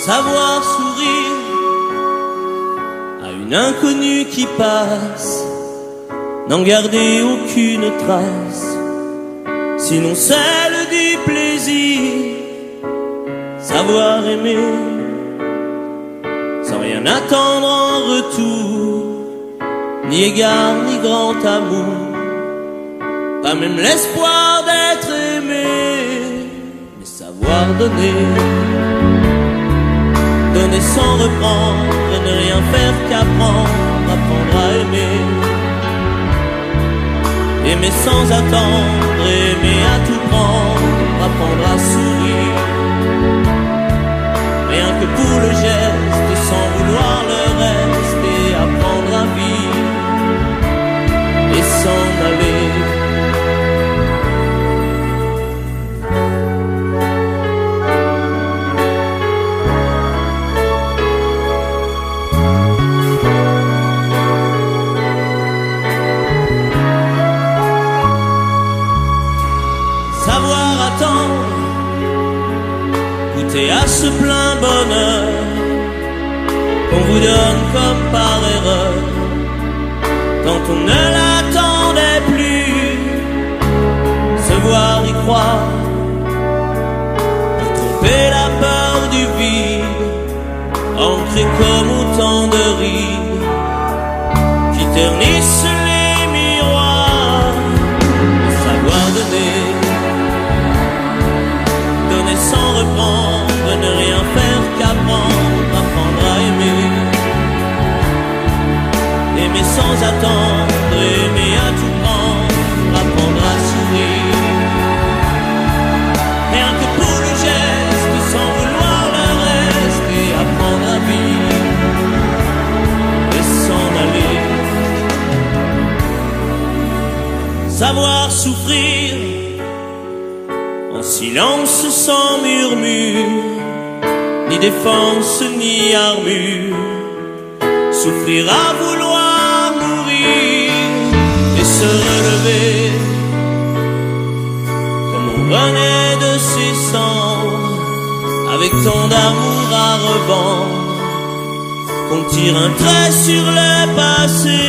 savoir sourire à une inconnue qui passe, n'en garder aucune trace, sinon celle du plaisir. Savoir aimer sans rien attendre en retour, ni égard ni grand amour, pas même l'espoir d'être aimé, mais savoir donner, donner sans reprendre, et ne rien faire qu'apprendre, apprendre à aimer, aimer sans attendre, aimer à tout prendre, apprendre à sourire, rien que pour le geste, sans vouloir le reste, et apprendre à vivre et s'en aller. Savoir attendre, goûter à ce plein bonheur qu'on vous donne comme par erreur, quand on ne l'attendait plus, se voir y croire, pour tromper la peur du vide, ancré comme autant de rides qui ternissent les miroirs. Et savoir donner, donner sans reprendre, ne rien faire qu'apprendre, apprendre à aimer, aimer sans attendre, aimer à tout prendre, apprendre à sourire, rien que pour le geste, sans vouloir le reste, et apprendre à vivre et s'en aller. Savoir souffrir en silence sans murmure, ni défense ni armure, souffrir à vouloir mourir et se relever comme on renaît de ses cendres, avec tant d'amour à revendre qu'on tire un trait sur le passé,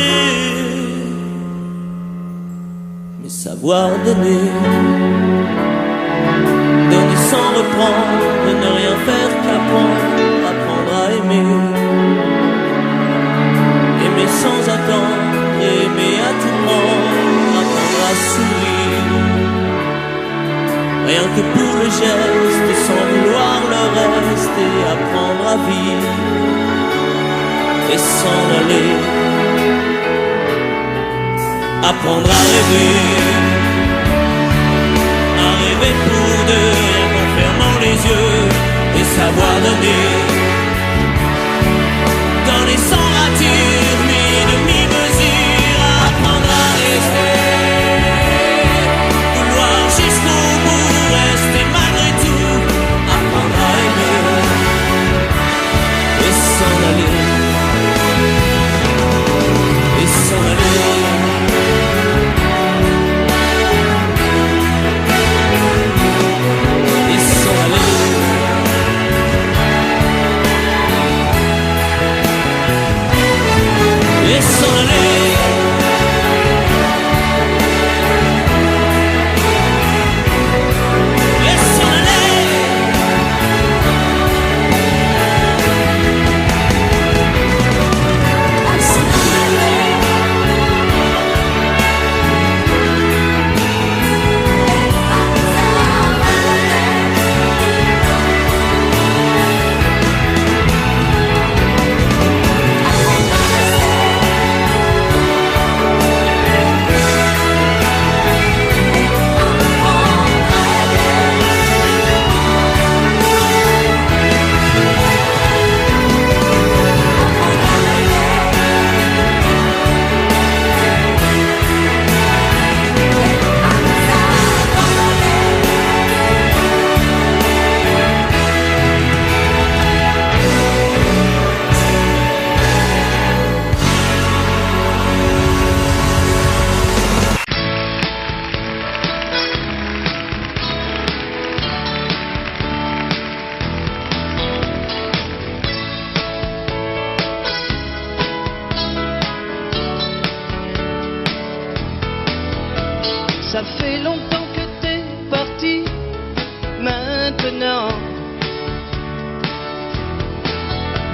mais savoir donner, donner sans reprendre, ne rien faire qu'apprendre, apprendre à aimer, aimer sans attendre, aimer à tout prendre, apprendre à sourire, rien que pour le geste, sans vouloir le reste, et apprendre à vivre et s'en aller, apprendre à rêver, pour deux, rien qu'en fermant les yeux, et savoir donner, donner sans rature, ni demi-mesure, apprendre à rester, vouloir jusqu'au bout, rester malgré tout, apprendre à aimer, et s'en aller, et s'en aller. Ça fait longtemps que t'es parti. Maintenant,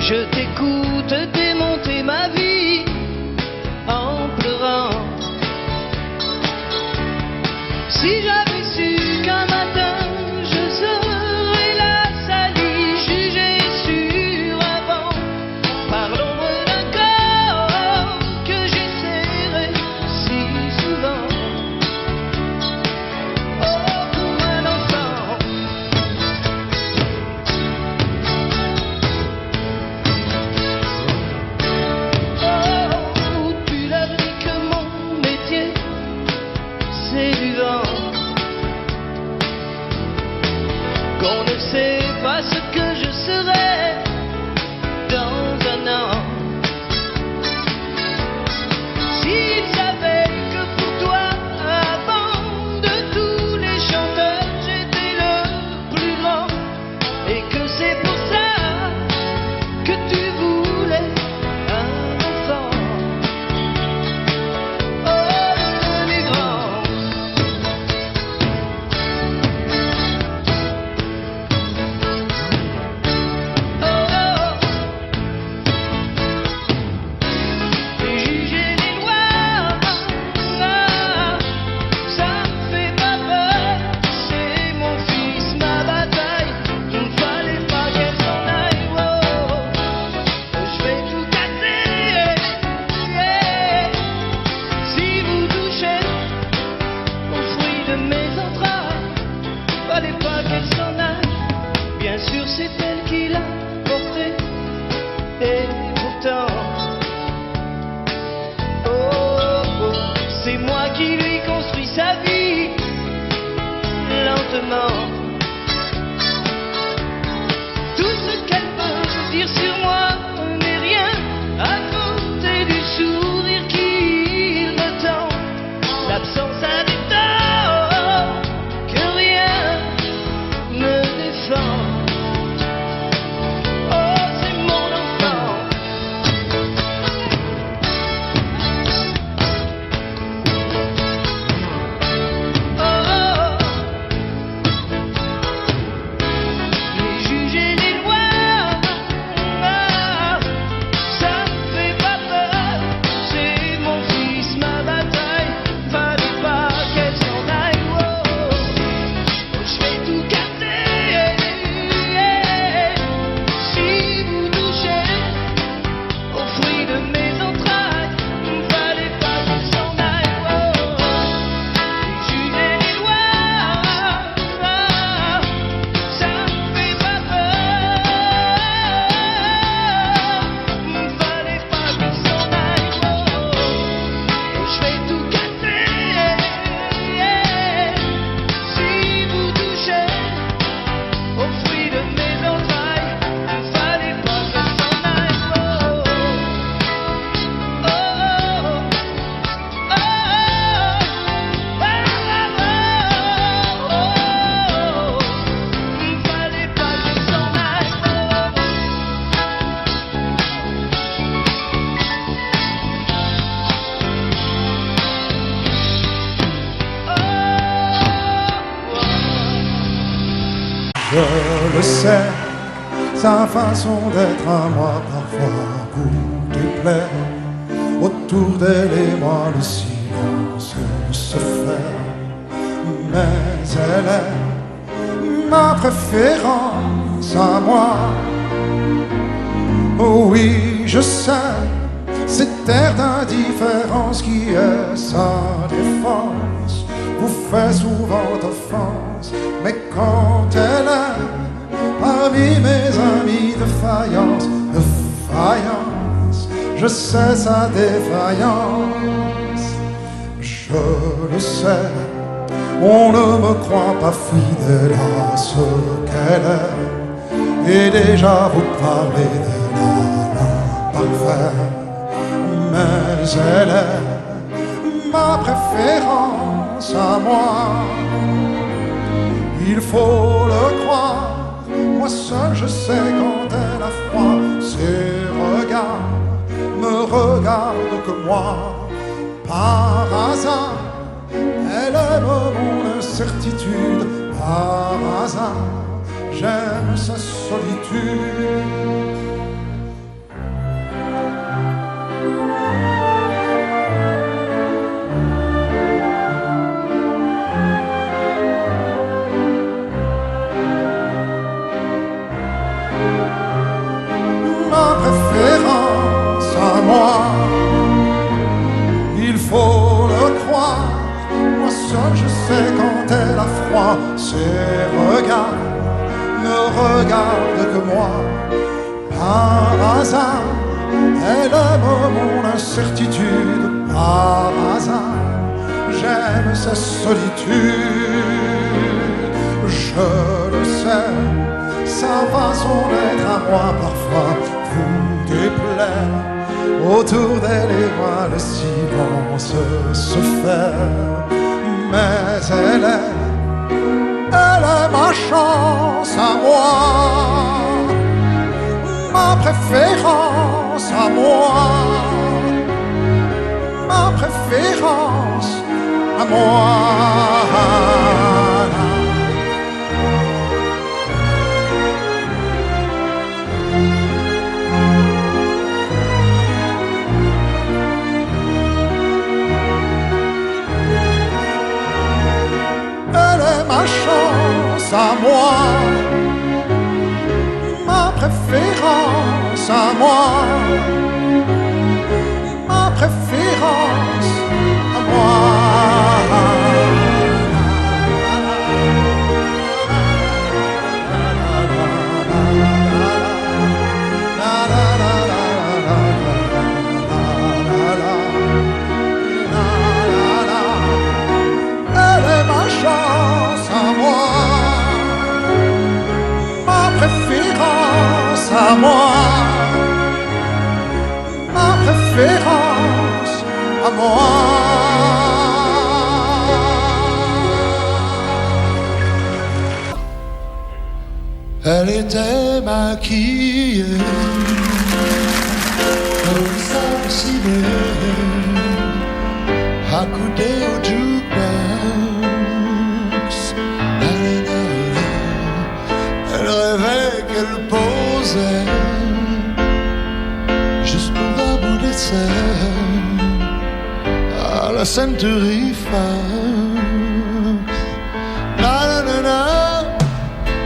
je t'écoute démonter ma vie en pleurant. Si j'avais su qu'un matin je serais la salie, jugée sur avant par l'ombre d'un corps que j'ai serré si souvent. Oh, comme un enfant. Oh, tu leur dis que mon métier c'est du vent, qu'on ne sait pas ce que je serai dans un an. S'ils savaient que pour toi, avant de tous les chanteurs, j'étais le plus grand, et que c'est pour ça que tu voulais un enfant. Oh, devenez grand. Et juger les lois, ça me fait pas peur. C'est mon fils, ma bataille. Il ne fallait pas qu'elle s'en aille. Oh, je vais tout casser. Si vous touchez au fruit de mes entrailles, fallait pas qu'elle s'en aille. Bien sûr, c'est elle qui l'a porté. Et pourtant, oh, c'est moi qui lui construis sa vie lentement. Tout ce qu'elle peut dire sur moi n'est rien à côté du sourire qu'il me tend. L'absence a des torts que rien ne défend. Oh, c'est mon enfant. Oh, mais juger les lois, ça me fait pas peur. C'est mon fils, ma bataille. Fallait pas qu'elle s'en aille. Oh, je vais tout casser. Si vous touchez au fruit de mes entrailles, fallait pas qu'elle s'en aille. Oh, juger les lois, ça me fait pas peur. Fallait pas qu'elle s'en aille. Oh, je vais tout casser. Si vous touchez au fruit de mes entrailles, fallait pas qu'elle s'en aille. Oh, oh, oh, fallait pas qu'elle s'en aille. Je le sais, sa façon d'être à moi parfois vous déplaît. Autour d'elle et moi le silence se fait. Mais elle est ma préférence à moi. Oh oui, je sais, cette air d'indifférence qui est sa défense vous fait souvent offense. Mais quand elle est parmi mes amis de faïence, je sais sa défaillance. Je le sais, on ne me croit pas fidèle à ce qu'elle est, et déjà vous parlez de l'imparfait. Mais elle est ma préférence à moi. Il faut le croire, moi seul je sais quand elle a froid. Ses regards me regardent que moi. Par hasard, elle aime mon incertitude. Par hasard, j'aime sa solitude. Ma préférence à moi, il faut le croire, moi seul je sais quand elle a froid. Ses regards ne regardent que moi. Par hasard, elle aime mon incertitude. Par hasard, j'aime sa solitude. Je le sais, sa façon d'être à moi parfois vous déplaire. Autour d'elle et moi le silence se fait. Mais elle est ma chance à moi, ma préférence à moi, ma préférence à moi. Ma chance à moi, ma préférence à moi, ma préférence à moi. Elle est ma chance à moi, ma préférence à moi, ma préférence à moi. Elle était maquillée comme ça ciné, accoudée au jukebox. Elle rêvait qu'elle posait juste pour un bout d'essai à la Century Fox.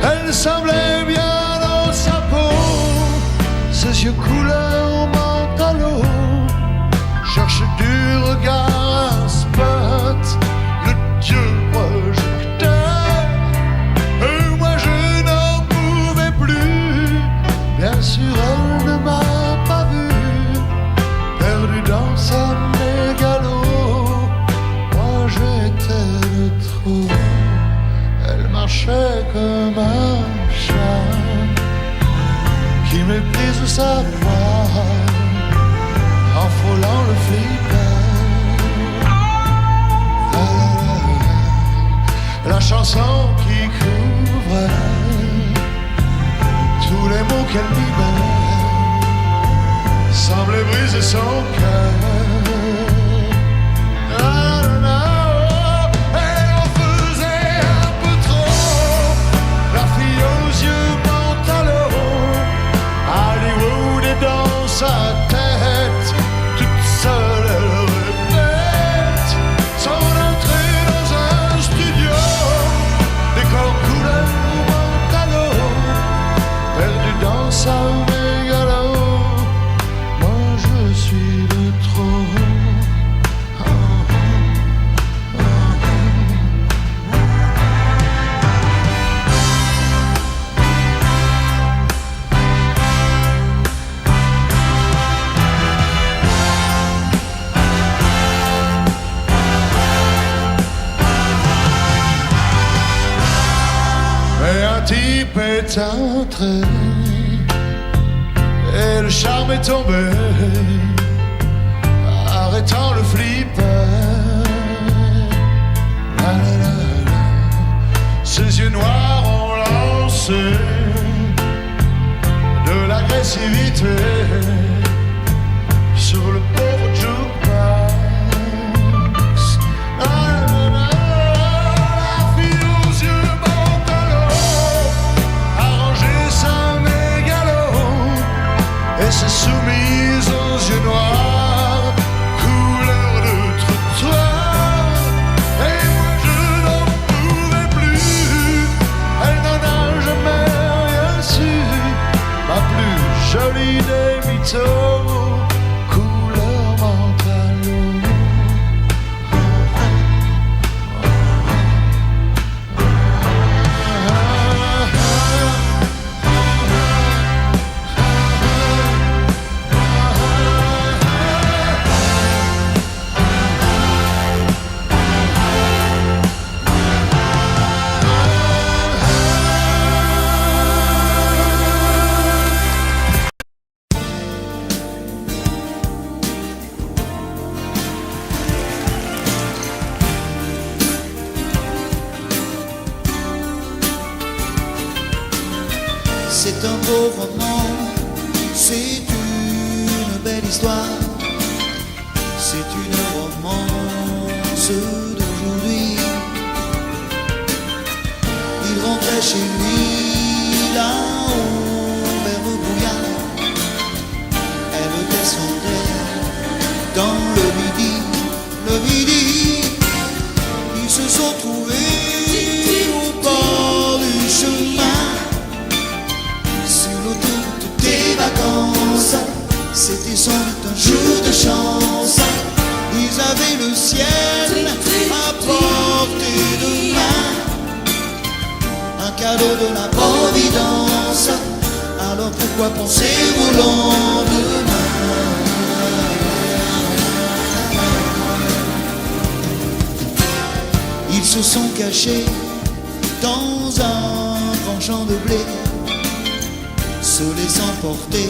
Elle semblait bien dans sa peau, ses yeux couleur mentalo, cherche du regard un spot, le dieu projecteur. Et moi je n'en pouvais plus, bien sûr elle ne m'a pas vu, perdu dans sa mégalo. Moi j'étais de trop. Elle marchait comme un chat qui méprise sa voix en frôlant le flipper. La chanson qui couvre tous les mots qu'elle libère semblait briser son cœur. Dans sa tête, toute seule elle répète son entrée dans un studio, décor couleur mentalo, perdu dans sa mégalo. Moi je suis de trop. Un type est entré et le charme est tombé, arrêtant le flipper. Ses yeux noirs ont lancé de l'agressivité sur le pauvre jukebox. C'est un beau roman, c'est une belle histoire, c'est une romance d'aujourd'hui. Il rentrait chez lui là-haut vers le brouillard, elle descendait dans le midi, ils se sont trouvés au bord du chemin, sur l'autoroute des vacances. C'était sans doute un jour de chance, ils avaient le ciel à portée de main, un cadeau de la Providence. Alors pourquoi penser au lendemain? Ils se sont cachés dans un grand champ de blé, se laissant porter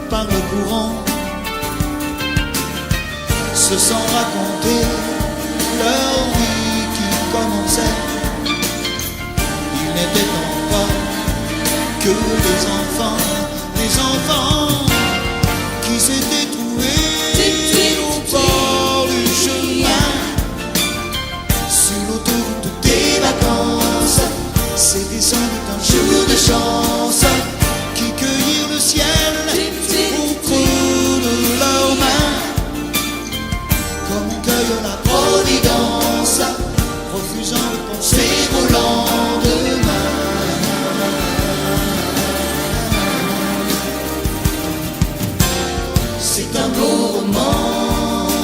par le courant, se sont racontés leur vie qui commençait. Ils n'étaient donc pas que des enfants qui s'étaient trouvés au bord du chemin, sur l'autoroute des vacances. C'était sans doute un jour de chance, qui cueillirent le ciel au creux de leurs mains, comme on cueille la Providence, refusant de penser au lendemain. C'est un beau roman,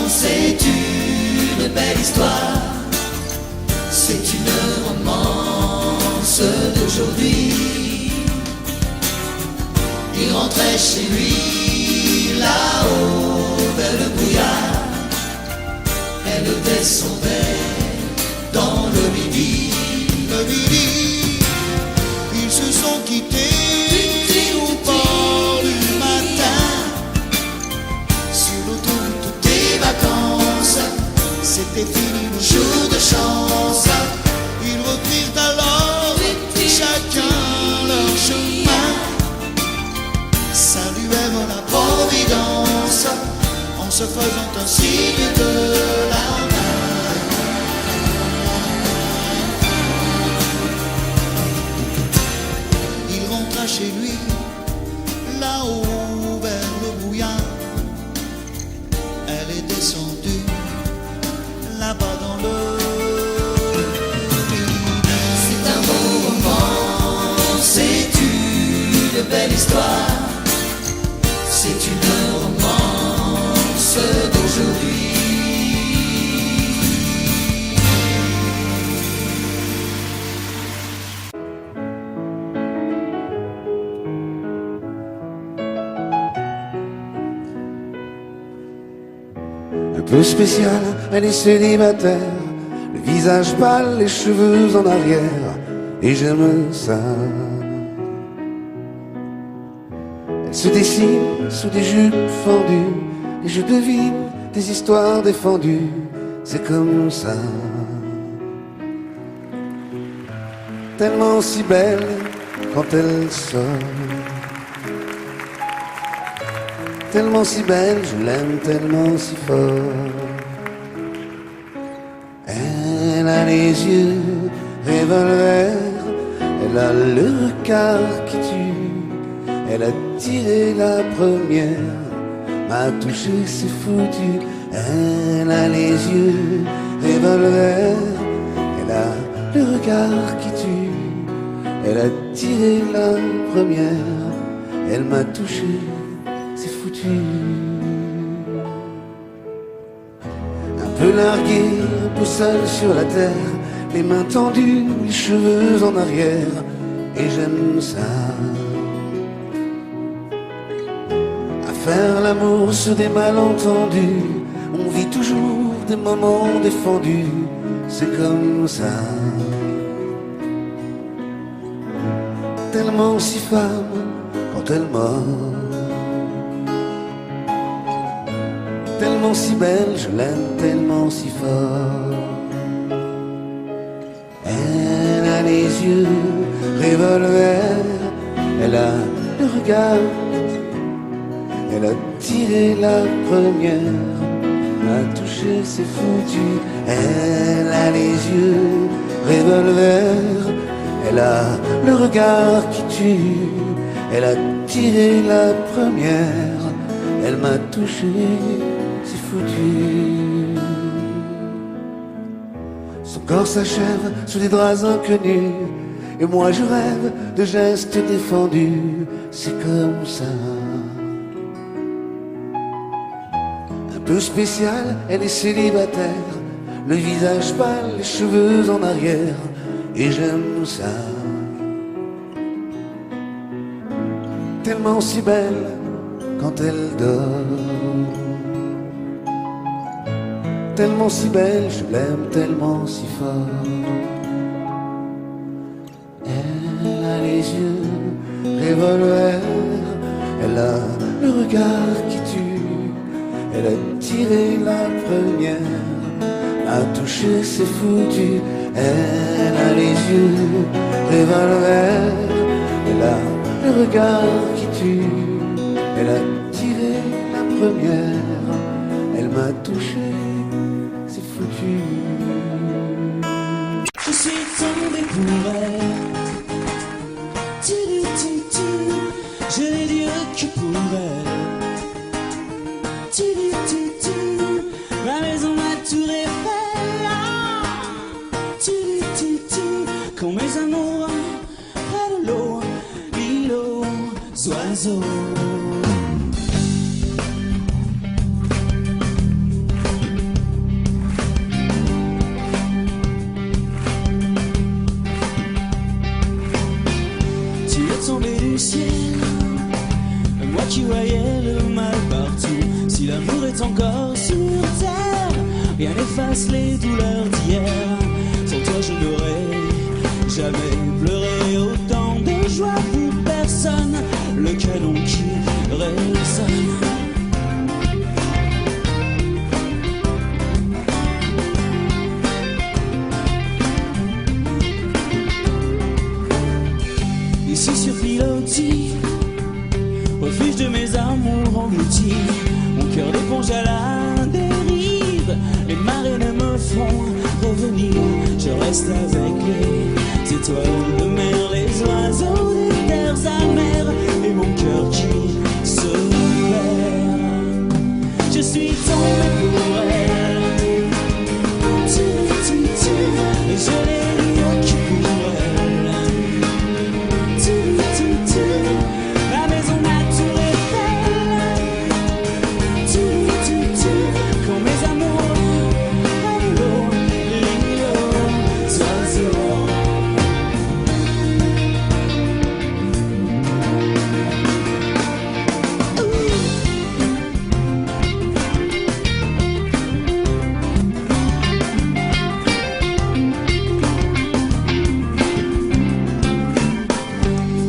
c'est une belle histoire, c'est une romance d'aujourd'hui. Il rentrait chez lui là-haut vers le brouillard, elle descendait dans le midi, ils se sont quittés au bord du matin, sur l'autoroute des vacances. C'était fini le jour de chance, ils reprirent alors chacun leur chemin, saluèrent la Providence en se faisant un signe de la main. Il rentra chez lui là-haut vers le brouillard, elle est descendue là-bas dans le vide. C'est un beau roman, c'est une belle histoire, c'est une romance d'aujourd'hui. Un peu spécial, elle est célibataire, le visage pâle, les cheveux en arrière, et j'aime ça. Elle se dessine sous des jupes fendues, et je devine des histoires défendues, c'est comme ça. Tellement si belle quand elle sort, tellement si belle, je l'aime tellement si fort. Elle a les yeux revolver, elle a le regard qui tue, elle a tiré la première, m'a touché, c'est foutu. Elle a les yeux revolver, elle a le regard qui tue, elle a tiré la première, elle m'a touché, c'est foutu. Un peu largué, un peu seul sur la terre, les mains tendues, les cheveux en arrière, et j'aime ça. À faire l'amour sur des malentendus, on vit toujours des moments défendus, c'est comme ça. Tellement si femme quand elle mord, tellement si belle, je l'aime tellement si fort. Elle a les yeux revolver, tiré la première, m'a touché, c'est foutu. Elle a les yeux revolver, elle a le regard qui tue. Elle a tiré la première, elle m'a touché, c'est foutu. Son corps s'achève sous des draps inconnus, et moi je rêve de gestes défendus. C'est comme ça. Un peu spécial, elle est célibataire, le visage pâle, les cheveux en arrière, et j'aime ça. Tellement si belle quand elle dort, tellement si belle, je l'aime tellement si fort. Elle a les yeux revolver, elle a le regard qui tue. Elle a tiré la première, a touché, c'est foutu. Elle a les yeux revolver, elle a le regard qui tue. Elle a tiré la première, elle m'a touché, c'est foutu. Je suis tombé pour elle. Je n'ai Dieu que pour elle. Ma maison, ma tour Eiffel. Quand mes amours près de l'eau, l'île aux oiseaux. Tu es tombé du ciel, moi qui voyais le mal partout. Si l'amour est encore sur terre, rien n'efface les douleurs d'hier. Sans toi je n'aurais jamais pleuré autant de joie pour personne. Le canon qui résonne. Ici sur Pilotis, refuge de mes amours engloutis, mon cœur d'éponge à la dérive. Les marées ne me font revenir, je reste avec les étoiles de mer, les oiseaux des terres amères, et mon cœur qui se perd. Je suis tombé pour elle, et je l'ai dit que pour elle. Ma maison, ma tour Eiffel. Quand mes amours près de l'eau, l'île aux oiseaux.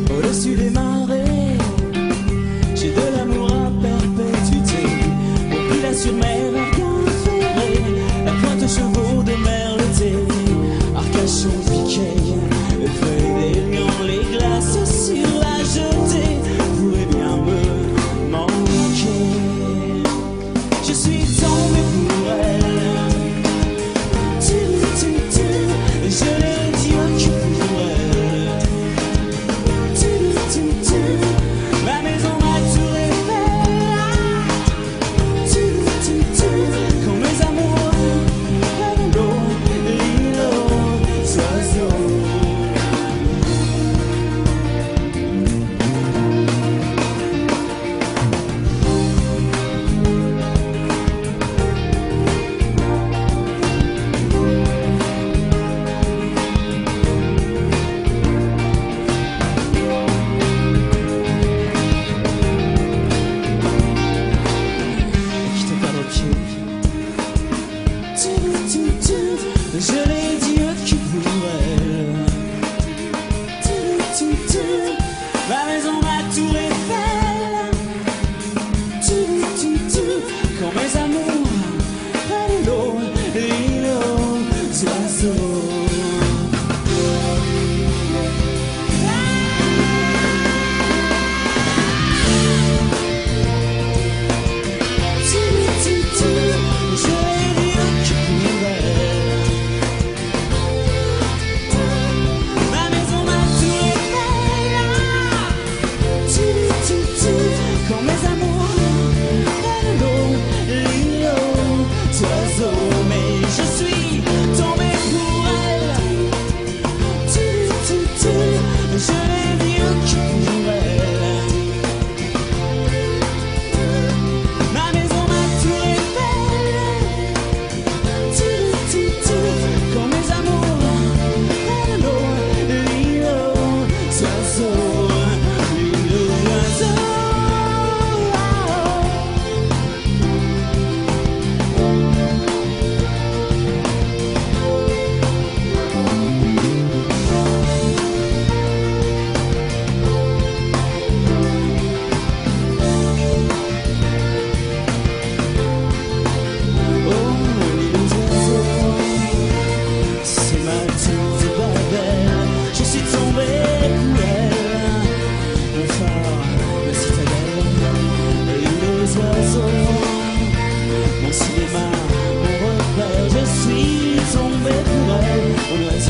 Au-dessus des marées, j'ai de l'amour à perpétuité. Au pila sur mer, Arcade ferré, la pointe aux chevaux de mer l'été. Arcachon piqué, le feuille des lions, les glaces sur la jetée pourraient bien me manquer. Je suis tombé pour elle. Je l'ai dit que pour elle. Ma maison, ma tour Eiffel. Quand mes amours près de l'eau, l'île aux oiseaux. Qui te parle au pied. Je l'ai dit que pour elle. Ma maison, ma tour Eiffel. Quand mes amours près de l'eau, l'île aux oiseaux.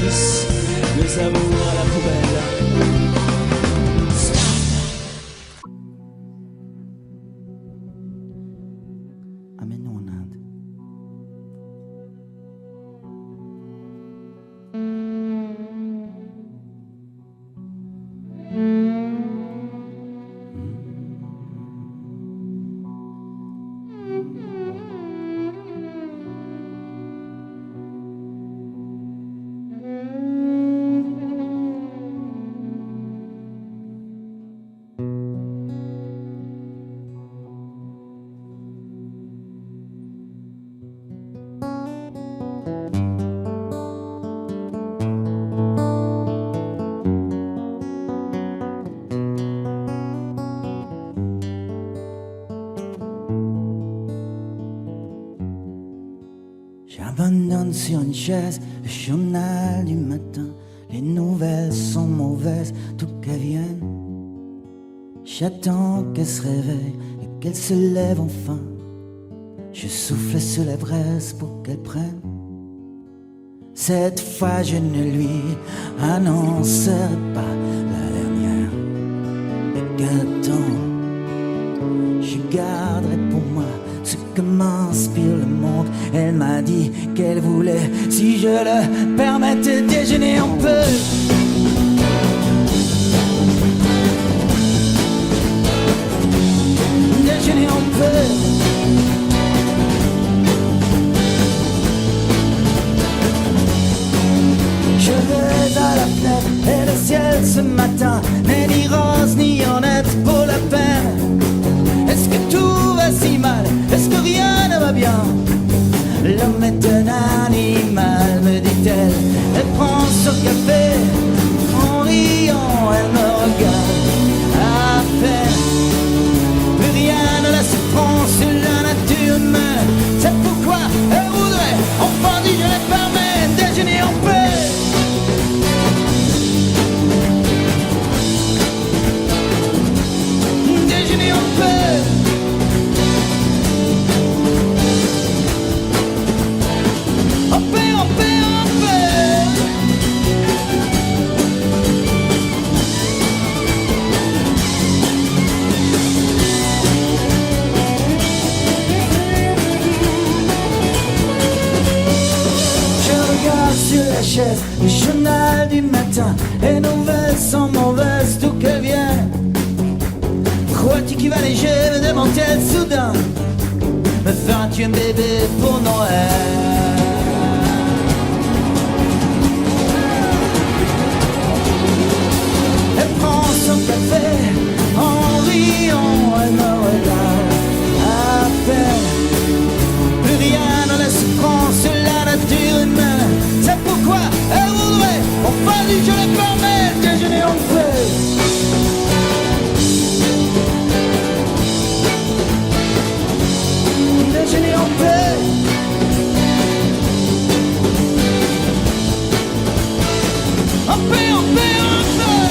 glisse les amours à la poubelle. Amène-nous en Inde. J'abandonne sur une chaise le journal du matin. Les nouvelles sont mauvaises, tout qu'elles viennent. J'attends qu'elle se réveille et qu'elle se lève enfin. Je souffle sur la braise pour qu'elle prenne. Cette fois je ne lui annoncerai pas la dernière. Et qu'attends, je garderai pour moi ce que m'inspire le monde. Elle m'a dit qu'elle voulait, si je le permettais, déjeuner un peu. Déjeuner un peu. Je vais à la fenêtre et le ciel ce matin n'est ni rose ni honnête pour la peine. Est-ce que tout va si mal? Est-ce que rien ne va bien? L'homme est un animal, me dit-elle. Elle prend son café, en riant, elle me regarde à peine. Plus rien ne la surprend sur la nature humaine. C'est pourquoi elle voudrait, enfin dit, je les permets, déjeuner en paix. Déjeuner en paix. En paix, en paix, en paix. Je regarde sur la chaise le journal du matin. Les nouvelles sont mauvaises, d'où qu'elles viennent. Crois-tu qu'il va léger, me demande-t-elle soudain. Me feras-tu un bébé pour Noël? Elle prend son café, en riant, elle me regarde à peine. Plus rien ne la surprend sur la nature humaine. C'est pourquoi elle voudrait, enfin dit, je les permets, déjeuner en paix. Déjeuner en paix. En paix, en paix, en paix.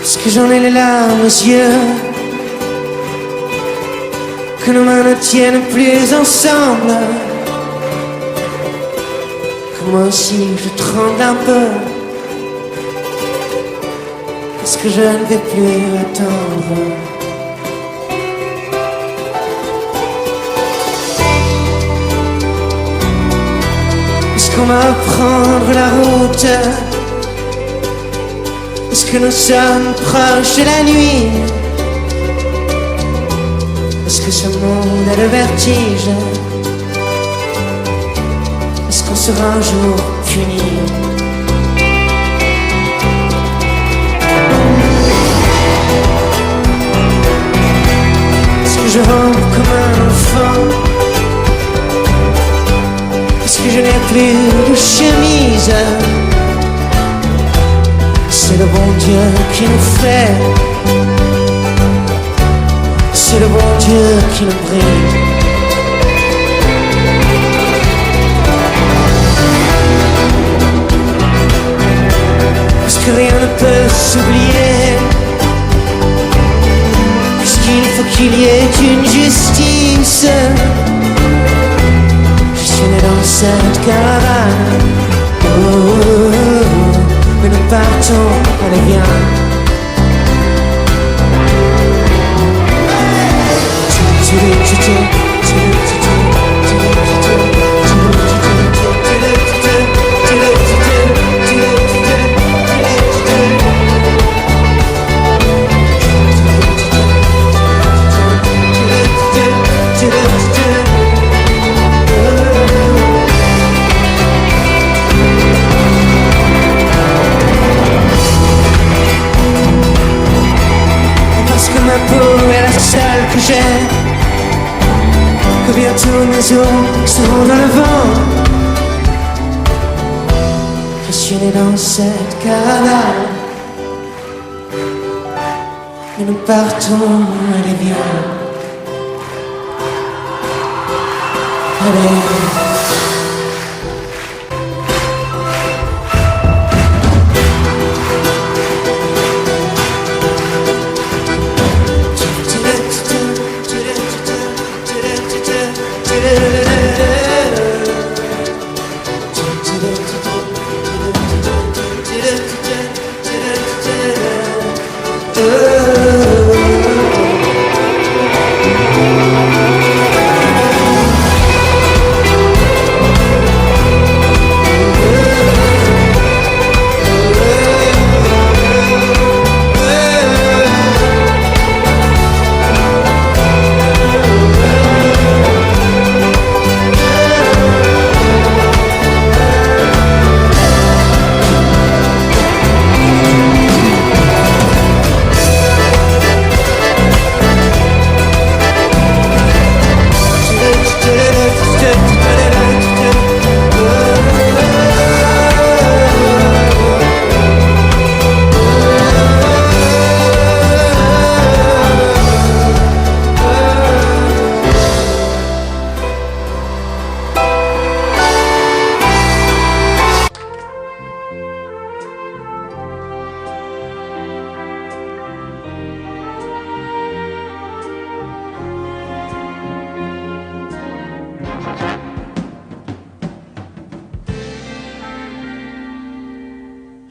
Est-ce que j'en ai les larmes aux yeux, que nos mains ne tiennent plus ensemble, que moi aussi je tremble un peu, parce que je ne vais plus attendre. Est-ce qu'on va prendre la route? Est-ce que nous sommes proches de la nuit? Est-ce que ce monde a le vertige? sera un jour fini. Est-ce que je rampe comme un enfant? Est-ce que je n'ai plus de chemise? C'est le bon Dieu qui nous fait, c'est le bon Dieu qui nous brille. Parce que rien ne peut s'oublier, puisqu'il faut qu'il y ait une justice. Je suis né dans cette caravane, oh, mais nous partons, allez viens. Que j'ai, que bientôt mes os seront dans le vent. Je suis né dans cette caravane, et nous partons, allez viens. Allez.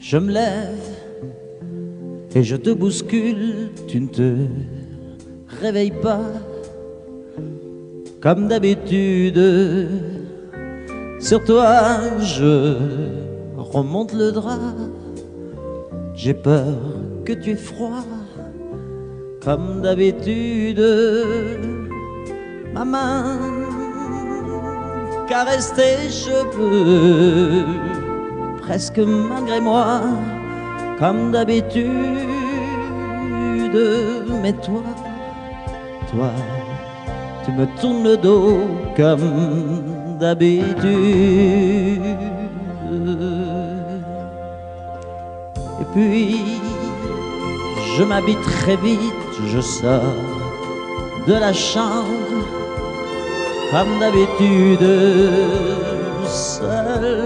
Je me lève et je te bouscule, tu ne te réveilles pas comme d'habitude. Sur toi je remonte le drap, j'ai peur que tu aies froid comme d'habitude. Ma main caresse tes cheveux, presque malgré moi, comme d'habitude. Mais toi, tu me tournes le dos comme d'habitude. Et puis, je m'habille très vite, je sors de la chambre, comme d'habitude, seul.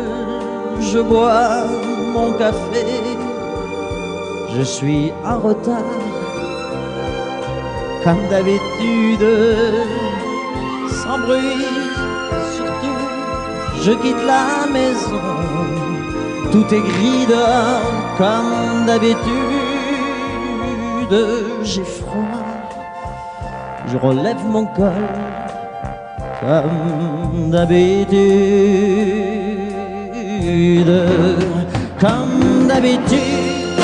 Je bois mon café, je suis en retard, comme d'habitude, sans bruit, surtout, je quitte la maison, tout est gris dehors, comme d'habitude, j'ai froid, je relève mon col, comme d'habitude. Comme d'habitude,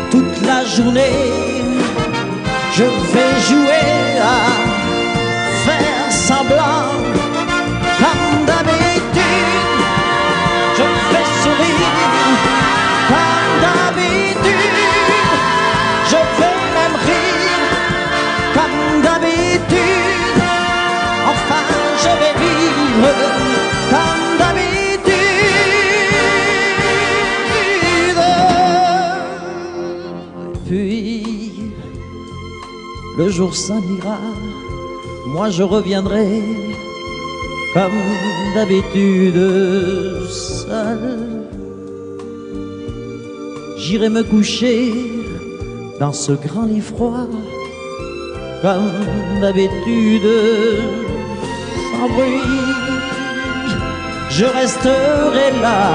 toute la journée, je vais jouer à faire semblant. Comme d'habitude, le jour s'en ira, moi je reviendrai comme d'habitude seul. J'irai me coucher dans ce grand lit froid comme d'habitude sans bruit. Je resterai là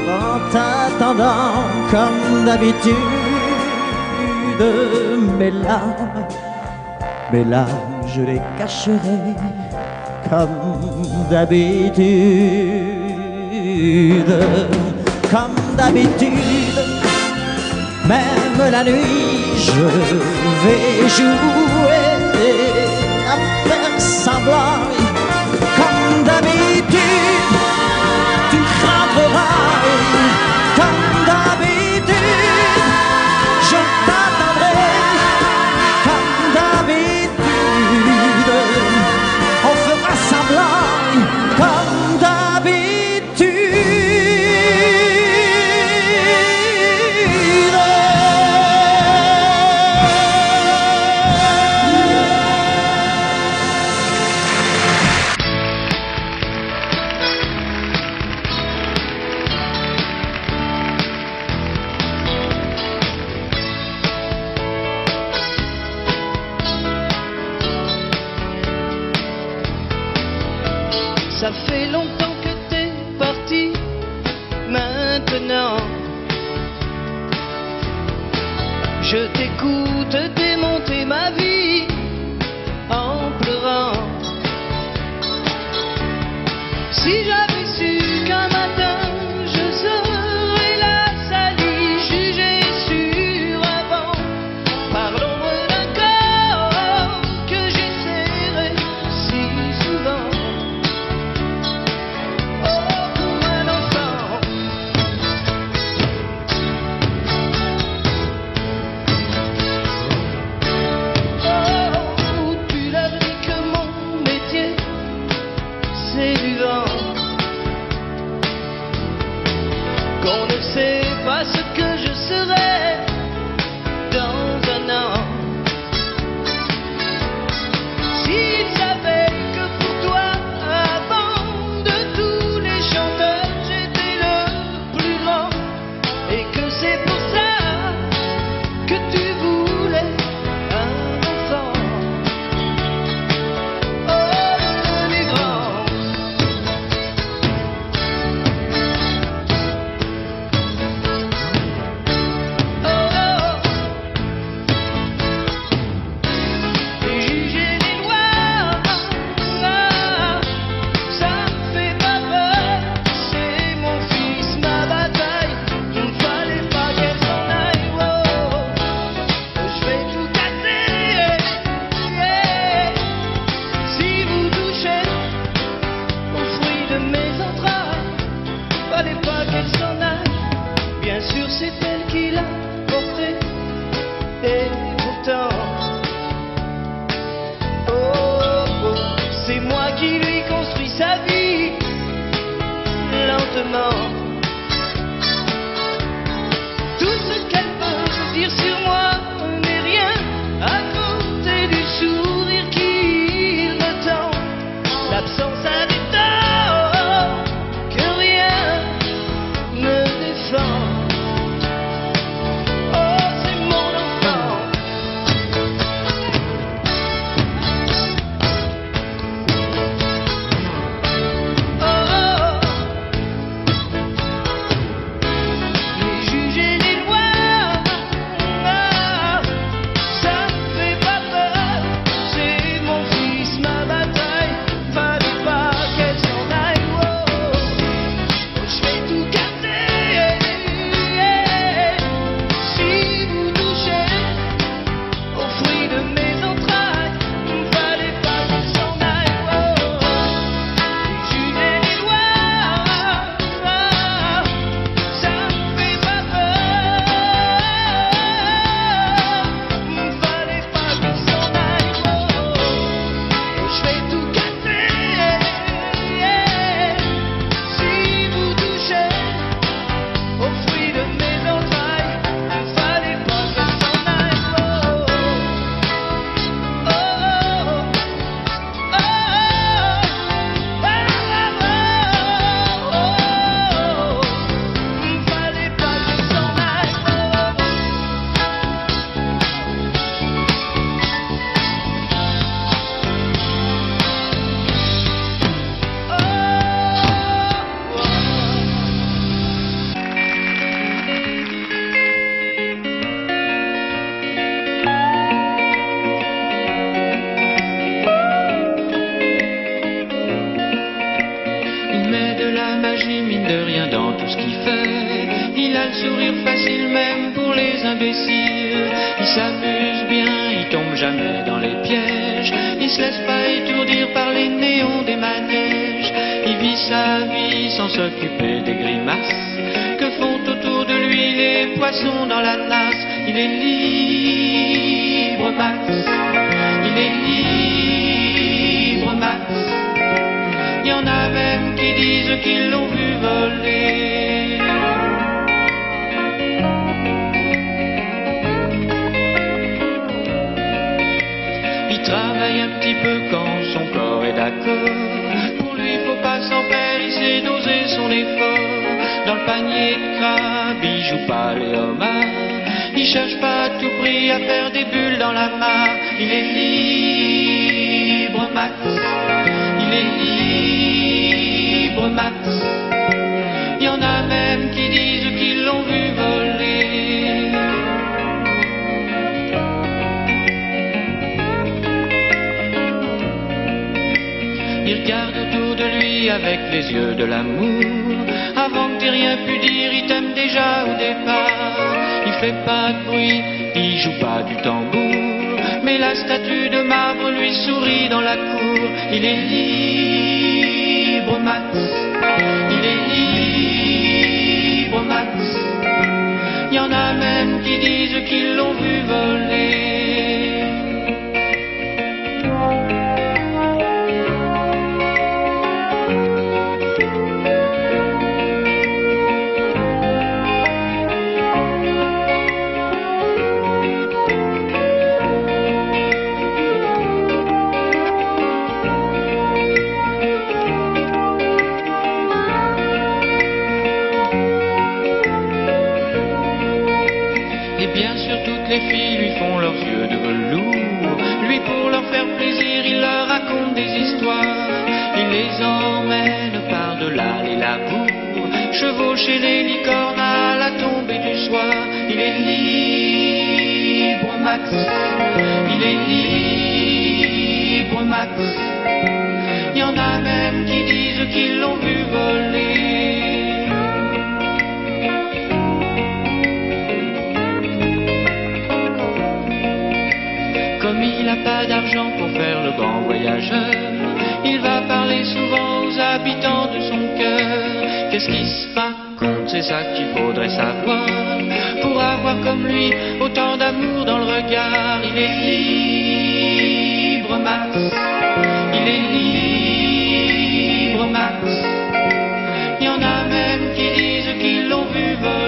en t'attendant comme d'habitude. Mes larmes, je les cacherai comme d'habitude. Comme d'habitude, même la nuit, je vais jouer à faire semblant. Comme d'habitude, tu rentreras. Comme d'habitude, je t'attendrai. Comme d'habitude, on fera semblant. Comme d'habitude. Ça fait longtemps que t'es parti, maintenant je t'écoute démonter ma vie en pleurant. Si j'avais su qu'un matin je serais la salie jugée sur avant par l'ombre d'un corps que j'ai serré si souvent. Qu'on ne sait pas ce que je serai dans un an. S'il savait que pour toi, avant de tous les chanteurs, j'étais le plus grand, et que c'est pour ça que tu voulais un enfant. Oh, les grands. énergie, mine de rien, dans tout ce qu'il fait. Il a le sourire facile même pour les imbéciles. Il s'amuse bien, il tombe jamais dans les pièges. Il se laisse pas étourdir par les néons des manèges. Il vit sa vie sans s'occuper des grimaces que font autour de lui les poissons dans la nasse. Il est libre, Max. Il est libre, Max. Il y en a même qui disent qu'ils l'ont vu voler. Il travaille un petit peu quand son corps est d'accord. Pour lui, faut pas s'en faire, il sait doser son effort. Dans le panier de crabe, il joue pas les homards. Il cherche pas à tout prix à faire des bulles dans la mare. Il est libre, Max. Il est libre, Max. Il y en a même qui disent qu'ils l'ont vu voler. Il regarde autour de lui avec les yeux de l'amour. Avant que t'aies rien pu dire, il t'aime déjà au départ. Il fait pas de bruit, il joue pas du tambour, mais la statue de marbre lui sourit dans la cour. Il est libre, Max. Il est libre, Max. Il y en a même qui disent qu'ils l'ont vu voler. Les filles lui font leurs yeux de velours. Lui, pour leur faire plaisir, il leur raconte des histoires. Il les emmène par-delà les labours, chevaucher les licornes à la tombée du soir. Il est libre, Max. Il est libre, Max. Il y en a même qui disent qu'ils l'ont vu voler. Comme il n'a pas d'argent pour faire le grand voyageur, il va parler souvent aux habitants de son cœur. Qu'est-ce qui se raconte, c'est ça qu'il faudrait savoir, pour avoir comme lui autant d'amour dans le regard. Il est libre, Max. Il est libre, Max. Il y en a même qui disent qu'ils l'ont vu voler.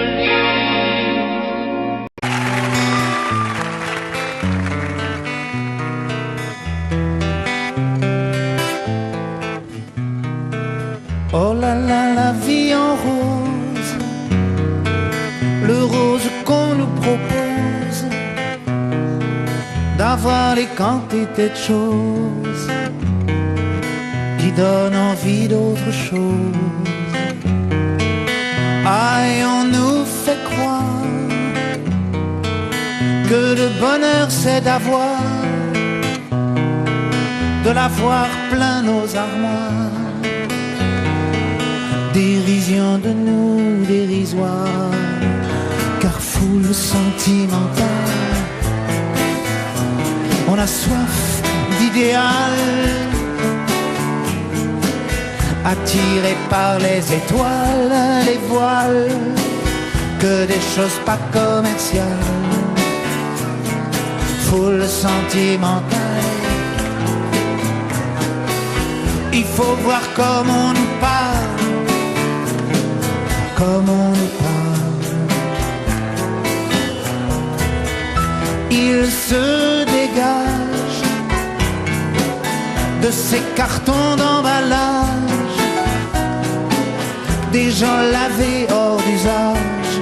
Oh là là, la vie en rose, le rose qu'on nous propose, d'avoir les quantités de choses qui donnent envie d'autre chose. Aïe, on nous fait croire que le bonheur c'est d'avoir, de l'avoir plein nos armoires. Dérision de nous, dérisoire, car foule sentimentale. On a soif d'idéal, attiré par les étoiles, les voiles, que des choses pas commerciales. Foule sentimentale, il faut voir comme on nous parle, comme on nous parle. Il se dégage de ces cartons d'emballage, des gens lavés hors d'usage,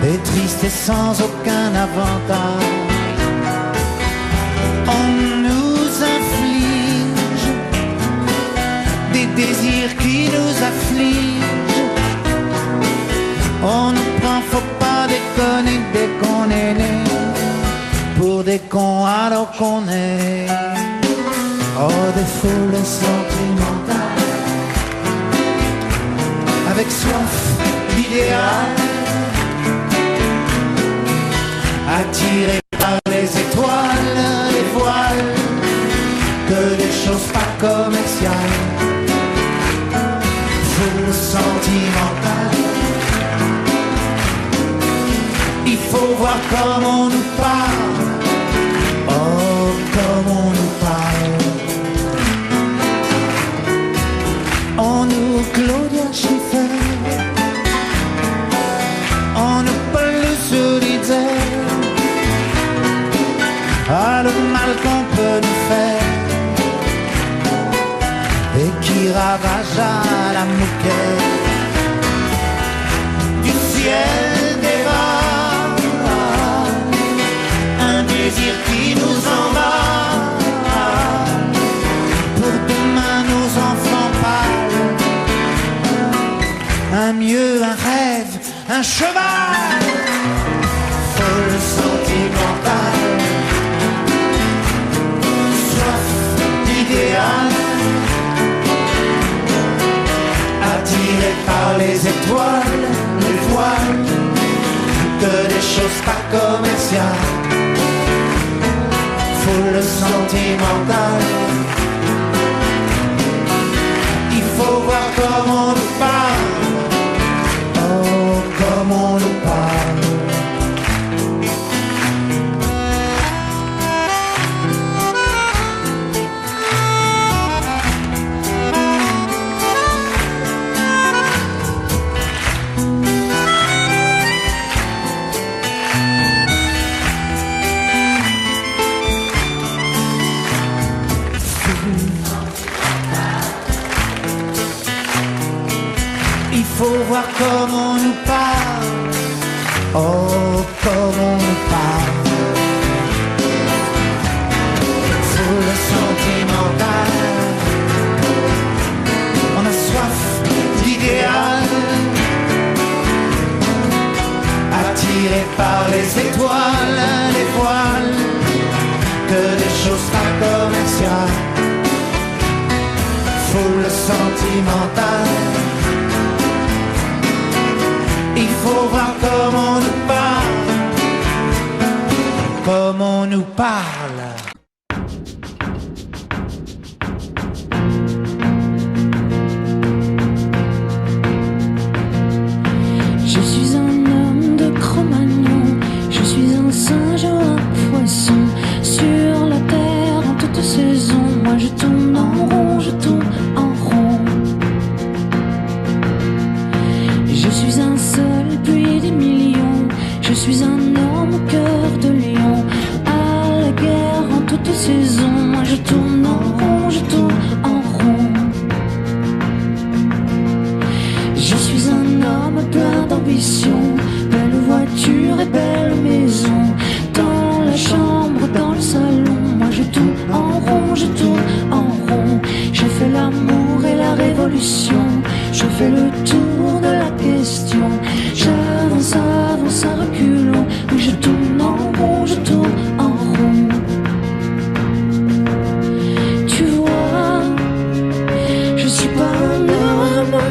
et tristes et sans aucun avantage. On nous inflige des désirs qui nous affligent. On nous prend, faut pas déconner dès qu'on est né, pour des cons alors qu'on est. Oh, des foules sentimentales, avec soif d'idéal, attiré par les étoiles, les voiles, que des choses pas commerciales, full sentimental. Il faut voir comme on nous parle, oh comme on nous parle. On nous Claudia Schiffer, on nous Paul Solidaire, ah le mal qu'on peut nous faire et qui ravage à la moquette du ciel des vagues, un désir qui nous emballe. Pour demain nos enfants pâles, un mieux, un rêve, un cheval, folle sentimental, soif d'idéal, attiré par les étoiles, les voiles, que des choses pas commerciales, foule sentimentale. Il faut voir comme on nous parle, oh comme on nous parle. Il faut voir comme on nous parle, oh comme on nous parle. Foule sentimentale, on a soif d'idéal, attiré par les étoiles, les voiles, que des choses pas commerciales, foule sentimentale. Il faut voir comme on nous parle, comme on nous parle. Je suis un homme de Cro-Magnon, je suis un singe ou un poisson. Sur la terre en toute saison, moi je tourne en rond, je tourne en rond. Je suis un seul puis des millions, je suis un homme au cœur de lion. À la guerre en toute saison, moi je tourne en rond, je tourne en rond. Je suis un homme plein d'ambition, belle voiture et belle maison. Dans la chambre, dans le salon, moi je tourne en rond, je tourne en rond. Je fais l'amour et la révolution, je fais le tour de la question. J'avance, avance à reculons, mais je tourne en rond, je tourne en rond. Tu vois, je suis pas un homme,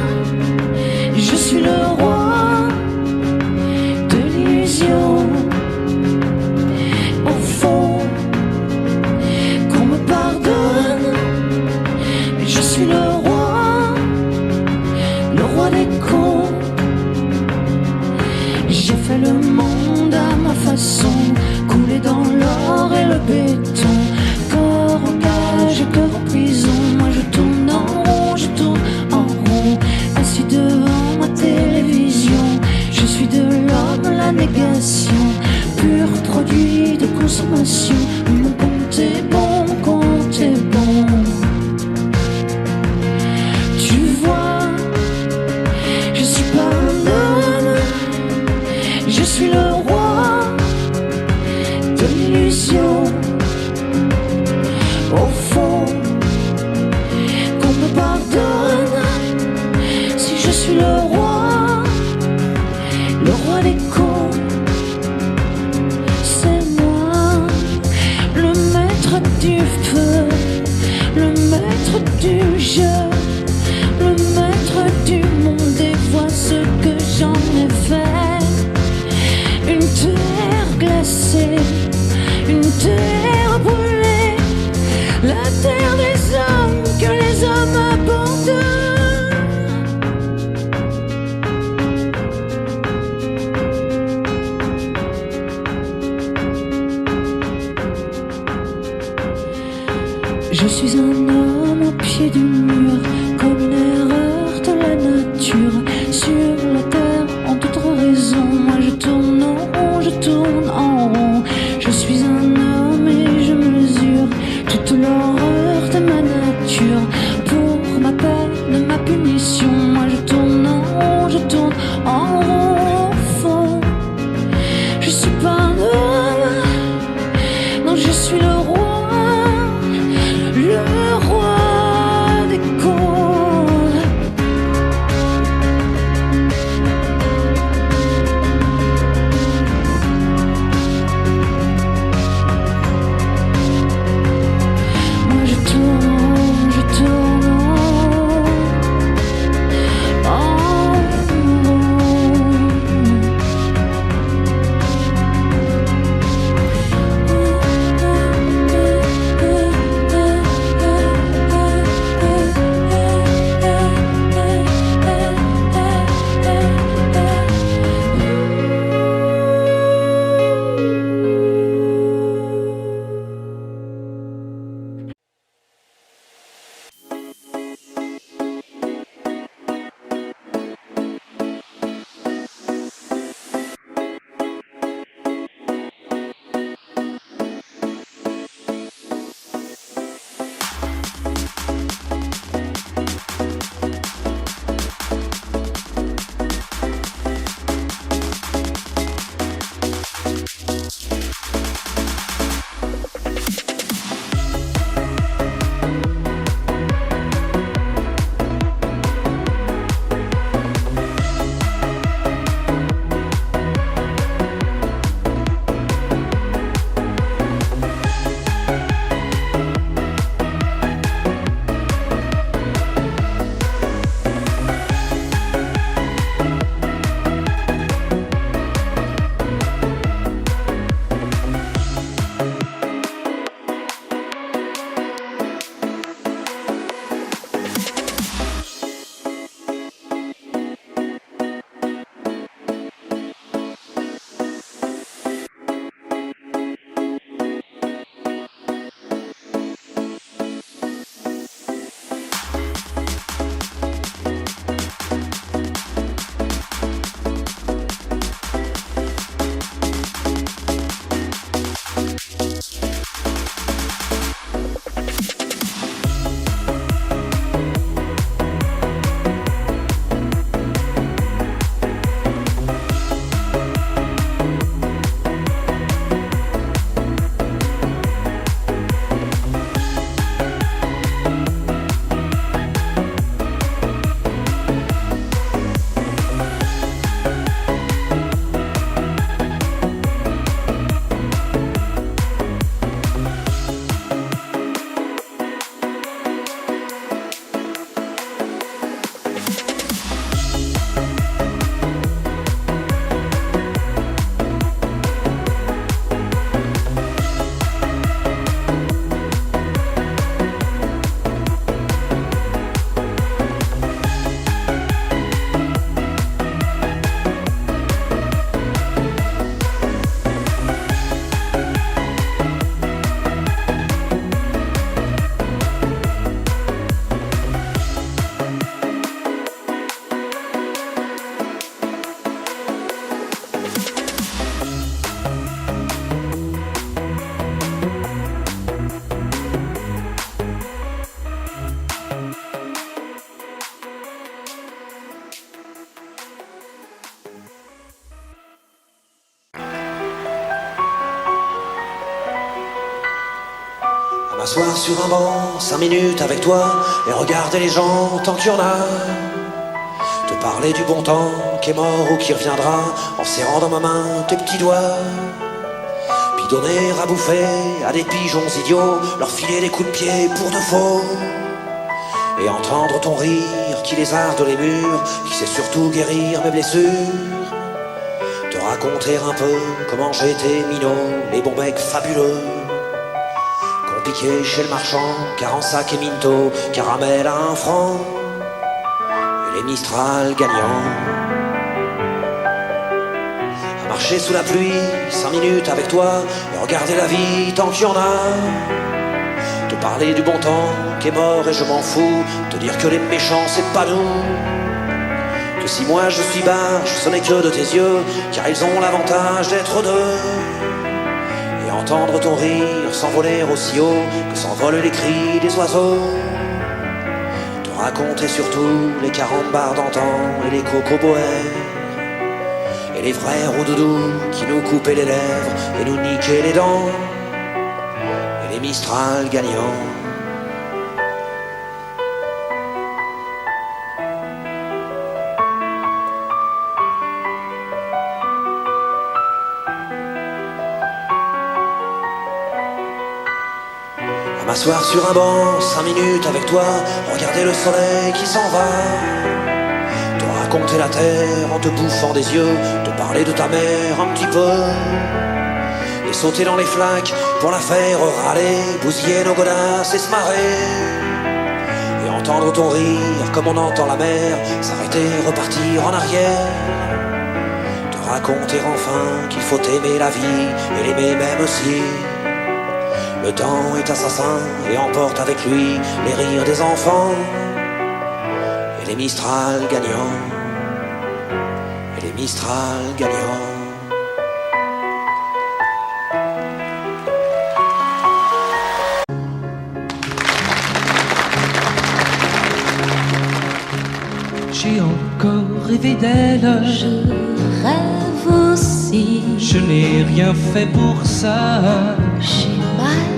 je suis le roi de l'illusion. Au fond, qu'on me pardonne, mais je suis le roi des cons. J'ai fait le monde à ma façon, coulé dans l'or et le béton. Corps en cage et cœur en prison, moi je tourne en rond, je tourne en rond. Assis devant ma télévision, je suis de l'homme la négation, pur produit de consommation. Mon compte est bon, mon compte est bon. pied du mur, comme une erreur de la nature. Sur la terre, en toute raison, moi je tourne en rond, je tourne en rond. Je suis un homme et je mesure toute l'horreur de ma nature. Pour ma peine, ma punition, moi je tourne en rond, je tourne en rond. Au fond, je suis pas un homme, non je suis le roi des contes. Moi je tourne, je tourne en M'asseoir sur un banc, 5 minutes avec toi, et regarder les gens tant qu'il y en a. Te parler du bon temps qui est mort ou qui reviendra, en serrant dans ma main tes petits doigts. Puis donner à bouffer à des pigeons idiots, leur filer des coups de pied pour de faux. Et entendre ton rire qui lézarde les murs, qui sait surtout guérir mes blessures. Te raconter un peu comment j'ai été minot, les bons becs fabuleux. Piqué chez le marchand, car en sac et minto, caramel à 1 franc, et les Mistral gagnants. À marcher sous la pluie, 5 minutes avec toi, et regarder la vie tant qu'il y en a. te parler du bon temps qui est mort et je m'en fous, te dire que les méchants c'est pas nous, que si moi je suis barge, ce n'est que de tes yeux, car ils ont l'avantage d'être deux. Et entendre ton rire s'envoler aussi haut que s'envolent les cris des oiseaux. Te raconter surtout les 40 bars d'antan et les cocoboères et les vrais roudoudous qui nous coupaient les lèvres et nous niquaient les dents, et les Mistral gagnants. À m'asseoir sur un banc, 5 minutes avec toi, regarder le soleil qui s'en va, te raconter la terre en te bouffant des yeux, te parler de ta mère un petit peu, et sauter dans les flaques pour la faire râler, bousiller nos godasses et se marrer, et entendre ton rire comme on entend la mer s'arrêter, repartir en arrière, te raconter enfin qu'il faut aimer la vie et l'aimer même aussi. Le temps est assassin et emporte avec lui les rires des enfants et les Mistral gagnants, et les Mistral gagnants. J'ai encore rêvé d'elle. Je rêve aussi. Je n'ai rien fait pour ça. J'ai mal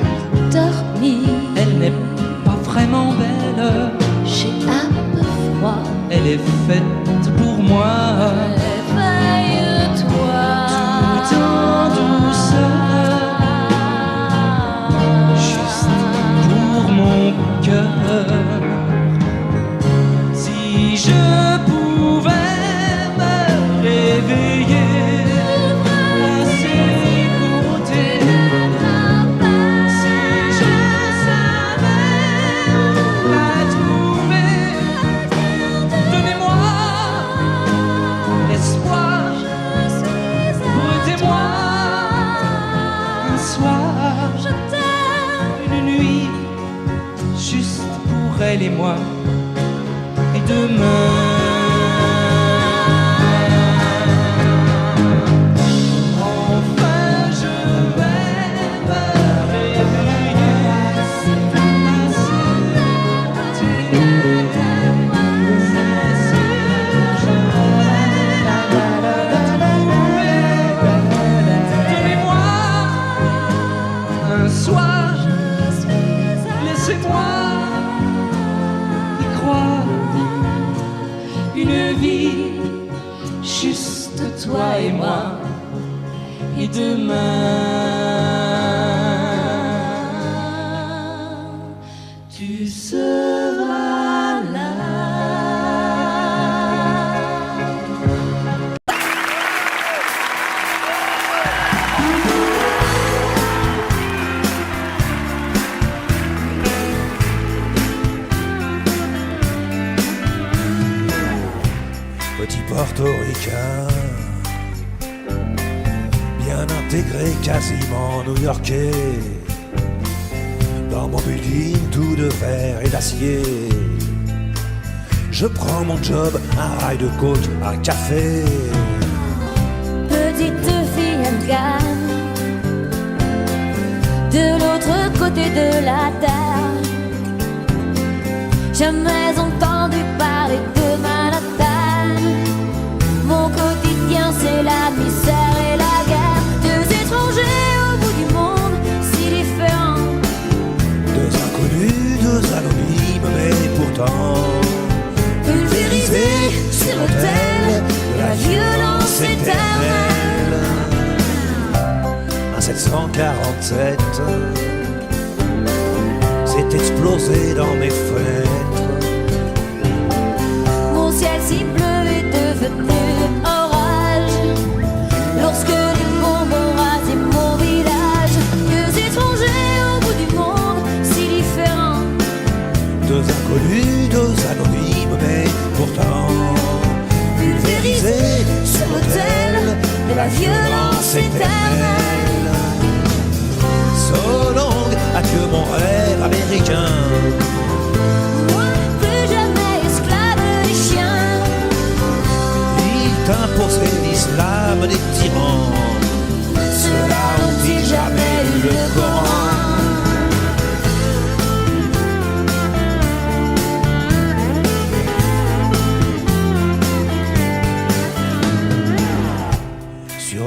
dormi. Elle n'est pas vraiment belle. J'ai un peu froid. Elle est faite pour moi. Réveille-toi. Tout en douceur. Juste pour mon cœur. Si je pouvais me réveiller à ses côtés, si je savais la trouver, donnez-moi l'espoir, prêtez-moi un soir, une nuit, juste pour elle et moi. Demain, enfin je vais me réveiller à ses côtés. C'est sûr, je vais la trouver. Donnez-moi un soir, laissez-moi y croire. Une vie, juste toi et moi, et demain, tu seras là. Petit portoricain, bien intégré, quasiment new-yorkais. Dans mon building tout de verre et d'acier, je prends mon job, un rail de coke, un café. Petite fille afghane, de l'autre côté de la terre, jamais entendu parler de Manhattan. Mon quotidien c'est la misère et la guerre. Deux étrangers au bout du monde, si différents. Deux inconnus, deux anonymes, mais pourtant pulvérisés sur l'autel de la violence éternelle. Un 747 s'est explosé dans mes fenêtres. Mon ciel si bleu est devenu orage lorsque les bombes ont rasé mon village. Deux étrangers au bout du monde, si différents. Deux inconnus, deux anonymes, mais pourtant pulvérisés sur l'autel de la violence éternelle. So long, adieu mon rêve, américain. Moi, plus jamais esclave des chiens. Ils t'imposeraient l'islam des tyrans. Ceux-là ont-ils jamais lu le Coran?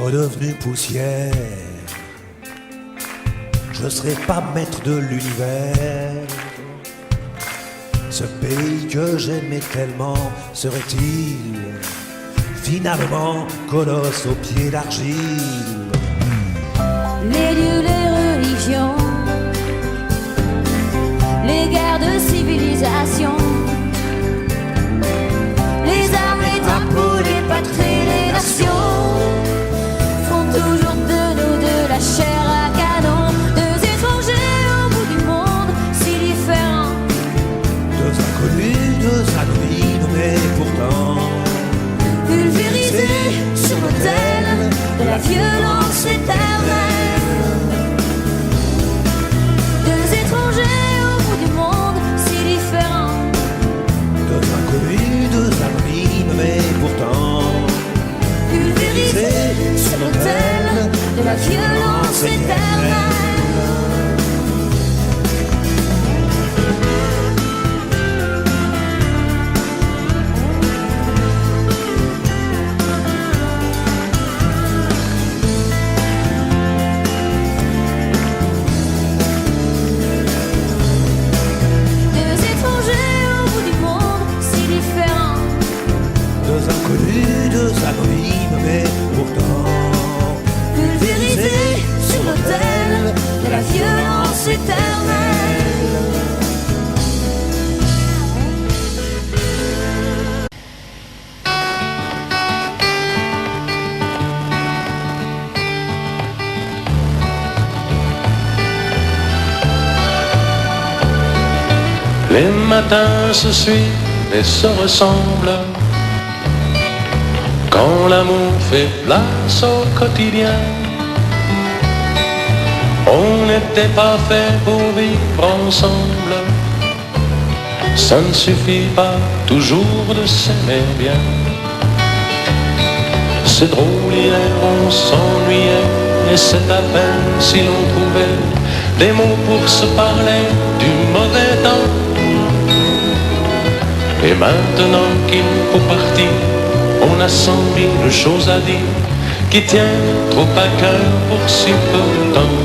Redevenu poussière, je serai pas maître de l'univers. Ce pays que j'aimais tellement serait-il finalement colosse aux pieds d'argile? Les dieux, les religions, les guerres de civilisation, les armes, les drapeaux, les patries, les nations toujours de nous de la chair à canon. Deux étrangers au bout du monde, si différents. Deux inconnus, deux anonymes, mais pourtant pulvérisés sur l'autel de la violence éternelle. Deux étrangers au bout du monde, si différents. Deux inconnus, deux anonymes, mais pourtant pulvérisés sur l'autel de la violence éternelle. Deux étrangers au bout du monde, si différents. Deux inconnus, deux anonymes, mais pourtant pulvérisés sur l'autel de la violence éternelle. Les matins se suivent et se ressemblent quand l'amour fait place au quotidien. On n'était pas fait pour vivre ensemble. Ça ne suffit pas toujours de s'aimer bien. C'est drôle, hier on s'ennuyait, et c'est à peine si l'on trouvait des mots pour se parler du mauvais temps. Et maintenant qu'il faut partir, on a 100 000 choses à dire qui tiennent trop à cœur pour si peu de temps.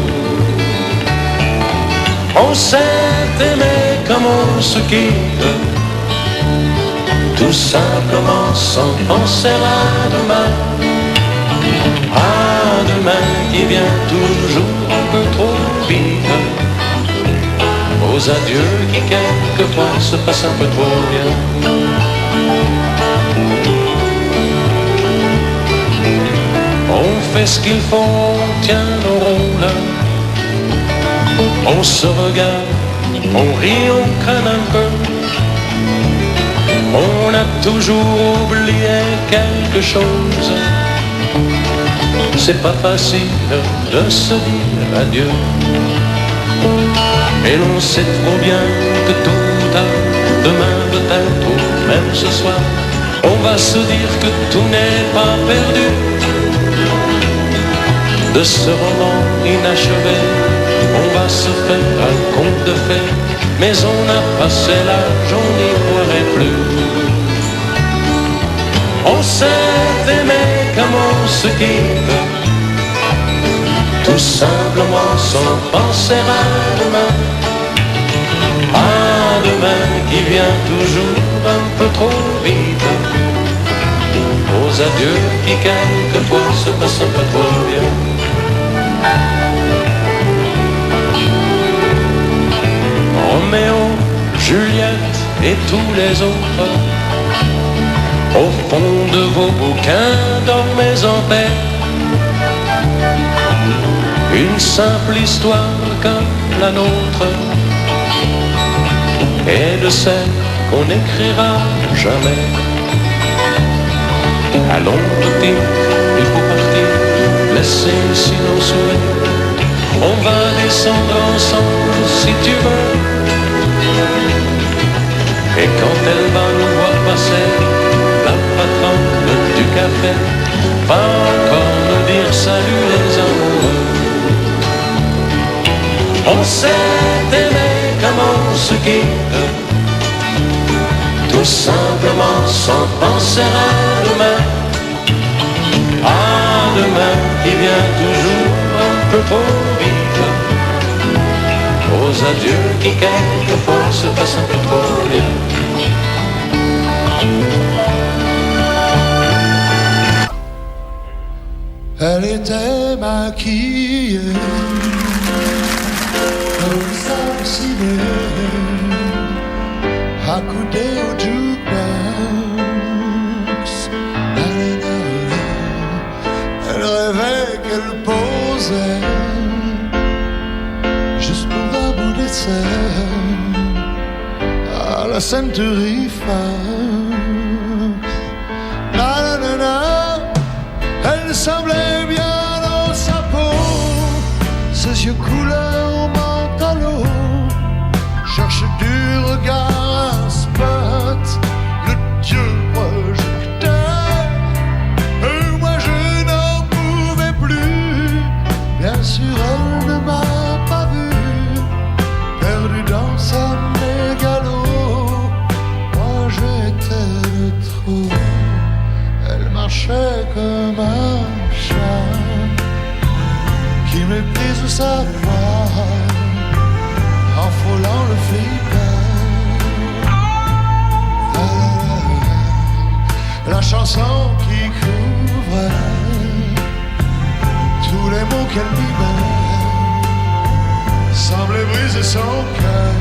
On s'est aimé comme on se quitte, tout simplement sans penser à demain. À demain qui vient toujours un peu trop vite, aux adieux qui quelquefois se passent un peu trop bien. On fait ce qu'il faut, on tient nos rôles. On se regarde, on rit, on craint un peu. On a toujours oublié quelque chose. C'est pas facile de se dire adieu. Et l'on sait trop bien que tôt ou tard, demain peut-être ou même ce soir, on va se dire que tout n'est pas perdu. De ce roman inachevé, on va se faire un conte de fées, mais on a passé l'âge, on n'y croirait plus. On s'est aimé comme on se quitte, tout simplement sans penser à demain. À demain qui vient toujours un peu trop vite, aux adieux qui quelquefois se passent un peu trop bien. Roméo, Juliette et tous les autres, au fond de vos bouquins, dormez en paix. Une simple histoire comme la nôtre, et de celle qu'on n'écrira jamais. Allons, petit, il faut partir, laisser ici nos souvenirs. On va descendre ensemble si tu veux. Et quand elle va nous voir passer, la patronne du café va encore nous dire salut les amoureux. On s'est aimé comme on se quitte, tout simplement sans penser à demain. À demain qui vient toujours un peu trop vite, aux adieux qui quelquefois se passent un peu trop bien. Elle était maquillée comme ça ciné, accoudée au jukebox. Elle rêvait qu'elle posait juste pour un bout d'essai à la Century Fox. Elle semblait bien dans sa peau, ses yeux couleur mentalo, cherche du regard un spot, le Dieu projecteur. Et moi je n'en pouvais plus, bien sûr elle ne m'a pas vu, perdu dans sa mégalo, moi j'étais de trop. Elle marchait comme un chat qui méprise sa voix en frôlant le flipper. La chanson qui couvrait tous les mots qu'elle libère semblait briser son cœur.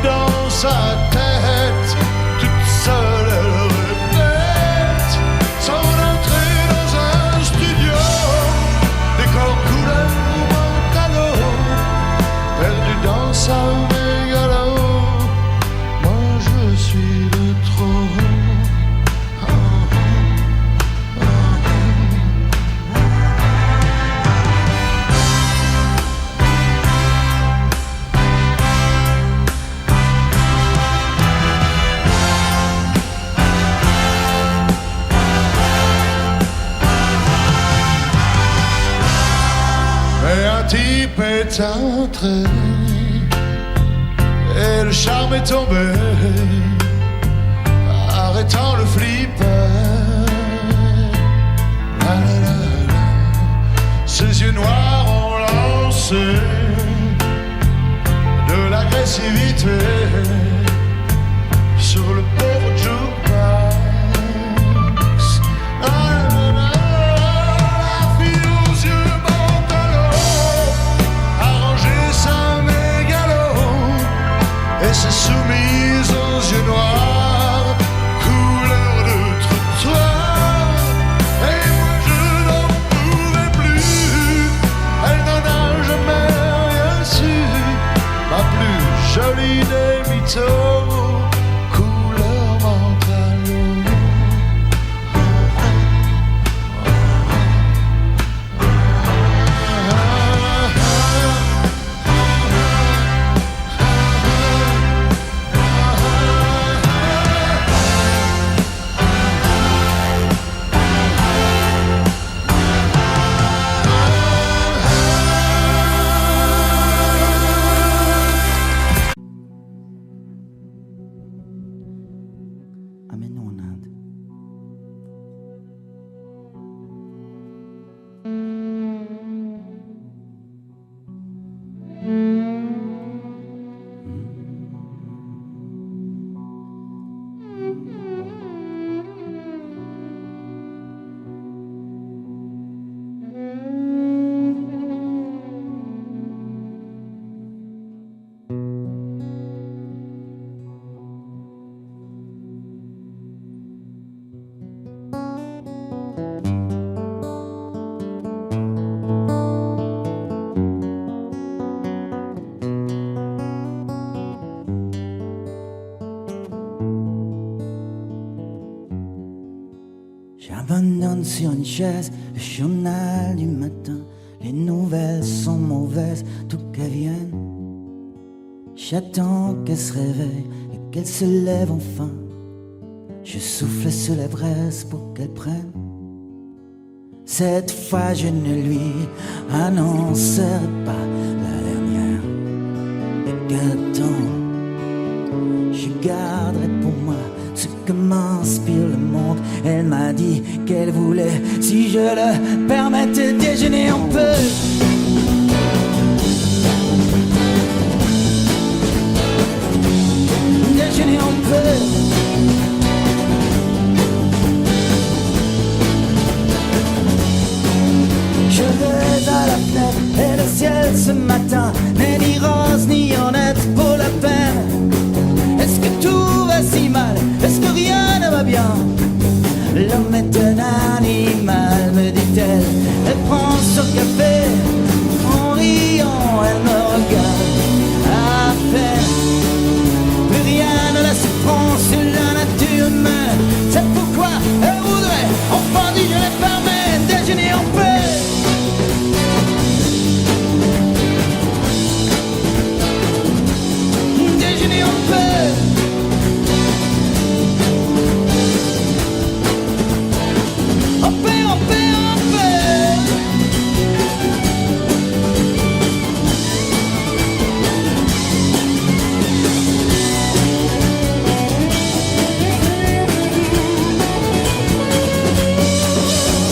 Dans sa tête, toute seule elle répète son entrée dans un studio, décor couleur mentalo, perdu dans sa mégalo. Moi je suis de trop. Un type est entré et le charme est tombé, arrêtant le flipper. Ses yeux noirs ont lancé de l'agressivité sur le pauvre jukebox. C'est soumise aux yeux noirs, couleur de trottoir. Et moi je n'en pouvais plus, elle n'en a jamais rien su, ma plus jolie des mythos. J'abandonne sur une chaise le journal du matin. Les nouvelles sont mauvaises, d'où qu'elles viennent. J'attends qu'elle se réveille et qu'elle se lève enfin. Je souffle sur la braise pour qu'elle prenne. Cette fois je ne lui annoncerai pas la dernière. Et qu'attends, je garderai pour moi ce que m'inspire le monde. Elle m'a dit qu'elle voulait, si je le permettais, déjeuner un peu. Déjeuner un peu. Je vais à la fenêtre et le ciel ce matin n'est ni rose ni honnête pour la peine. Est-ce que tout va si mal? Est-ce que rien ne va bien? L'homme est un animal, me dit-elle. Elle prend son café, en riant, elle me regarde à peine. Plus rien ne la surprend sur la nature humaine. C'est pourquoi elle voudrait, enfin dit je les permets, déjeuner en paix. Déjeuner en paix. En paix, en paix, en paix.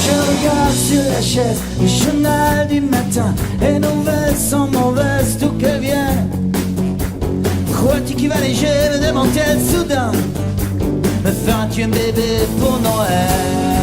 Je regarde sur la chaise le journal du matin. Les nouvelles sont mauvaises, d'où qu'elles viennent. Crois-tu qu'il va léger, me demande-t-elle soudain. Me feras-tu un bébé pour Noël?